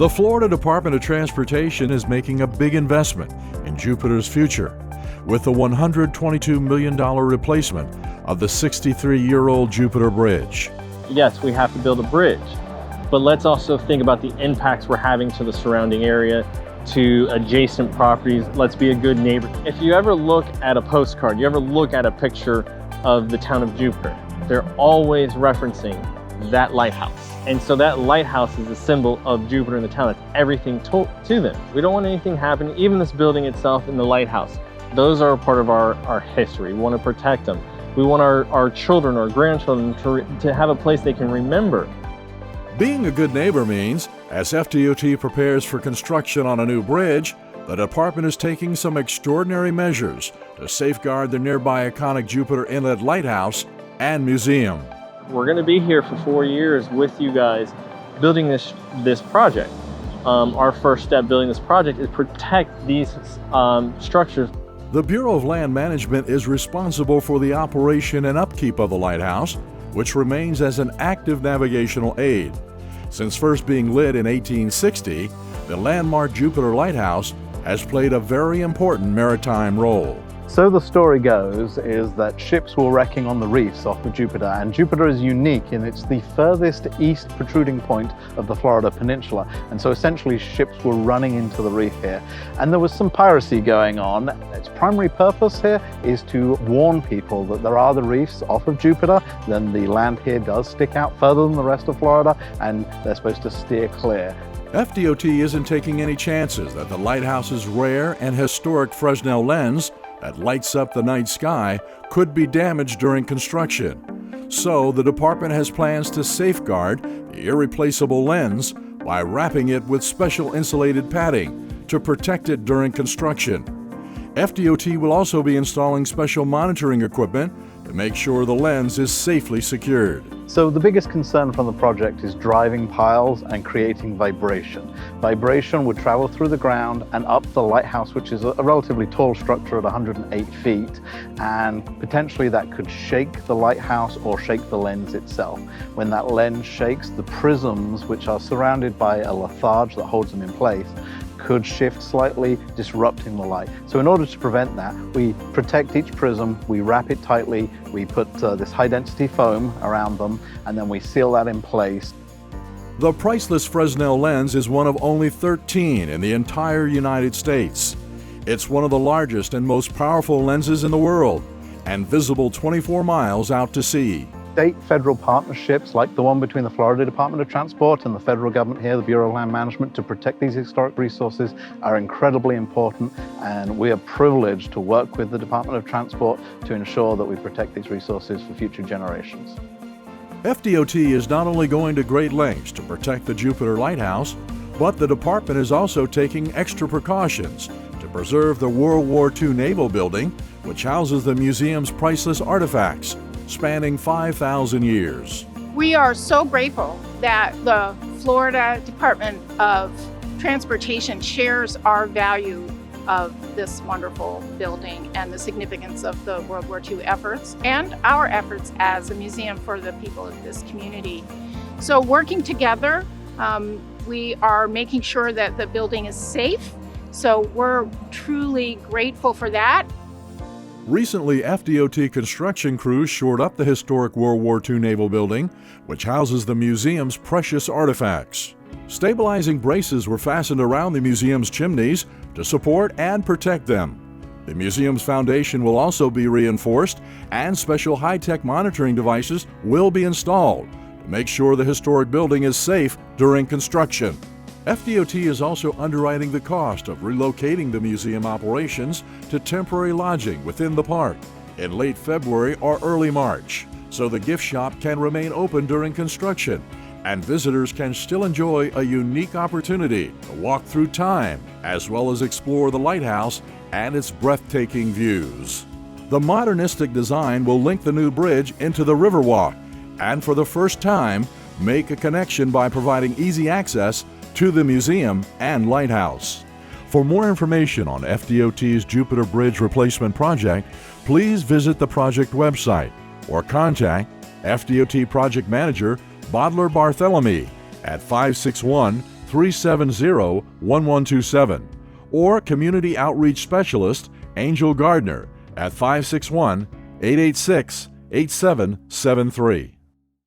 The Florida Department of Transportation is making a big investment in Jupiter's future with the $122 million replacement of the 63-year-old Jupiter Bridge. Yes, we have to build a bridge, but let's also think about the impacts we're having to the surrounding area, to adjacent properties. Let's be a good neighbor. If you ever look at a postcard, you ever look at a picture of the town of Jupiter, they're always referencing that lighthouse. And so that lighthouse is a symbol of Jupiter and the town. It's everything to them. We don't want anything happening, even this building itself and the lighthouse. Those are a part of our history. We want to protect them. We want our children, our grandchildren to have a place they can remember. Being a good neighbor means, as FDOT prepares for construction on a new bridge, the department is taking some extraordinary measures to safeguard the nearby iconic Jupiter Inlet Lighthouse and Museum. We're going to be here for 4 years with you guys building this project. Our first step building this project is protect these structures. The Bureau of Land Management is responsible for the operation and upkeep of the lighthouse, which remains as an active navigational aid. Since first being lit in 1860, the landmark Jupiter Lighthouse has played a very important maritime role. So the story goes is that ships were wrecking on the reefs off of Jupiter, and Jupiter is unique in it's the furthest east protruding point of the Florida Peninsula, and so essentially ships were running into the reef here. And there was some piracy going on. Its primary purpose here is to warn people that there are the reefs off of Jupiter, then the land here does stick out further than the rest of Florida, and they're supposed to steer clear. FDOT isn't taking any chances that the lighthouse's rare and historic Fresnel lens that lights up the night sky could be damaged during construction. So the department has plans to safeguard the irreplaceable lens by wrapping it with special insulated padding to protect it during construction. FDOT will also be installing special monitoring equipment to make sure the lens is safely secured. So the biggest concern from the project is driving piles and creating vibration. Vibration would travel through the ground and up the lighthouse, which is a relatively tall structure at 108 feet, and potentially that could shake the lighthouse or shake the lens itself. When that lens shakes, the prisms, which are surrounded by a litharge that holds them in place, could shift slightly, disrupting the light. So in order to prevent that, we protect each prism, we wrap it tightly, we put this high-density foam around them, and then we seal that in place. The priceless Fresnel lens is one of only 13 in the entire United States. It's one of the largest and most powerful lenses in the world, and visible 24 miles out to sea. State-federal partnerships like the one between the Florida Department of Transport and the federal government here, the Bureau of Land Management, to protect these historic resources are incredibly important, and we are privileged to work with the Department of Transport to ensure that we protect these resources for future generations. FDOT is not only going to great lengths to protect the Jupiter Lighthouse, but the department is also taking extra precautions to preserve the World War II Naval Building, which houses the museum's priceless artifacts spanning 5,000 years. We are so grateful that the Florida Department of Transportation shares our value of this wonderful building and the significance of the World War II efforts and our efforts as a museum for the people of this community. So working together, we are making sure that the building is safe. So we're truly grateful for that. Recently, FDOT construction crews shored up the historic World War II Naval Building, which houses the museum's precious artifacts. Stabilizing braces were fastened around the museum's chimneys to support and protect them. The museum's foundation will also be reinforced, and special high-tech monitoring devices will be installed to make sure the historic building is safe during construction. FDOT is also underwriting the cost of relocating the museum operations to temporary lodging within the park in late February or early March, so the gift shop can remain open during construction and visitors can still enjoy a unique opportunity to walk through time as well as explore the lighthouse and its breathtaking views. The modernistic design will link the new bridge into the Riverwalk and for the first time make a connection by providing easy access to the museum and lighthouse. For more information on FDOT's Jupiter Bridge Replacement Project, please visit the project website or contact FDOT Project Manager Bodler Barthélemy at 561 561-370-1127 or Community Outreach Specialist Angel Gardner at 561-886-8773.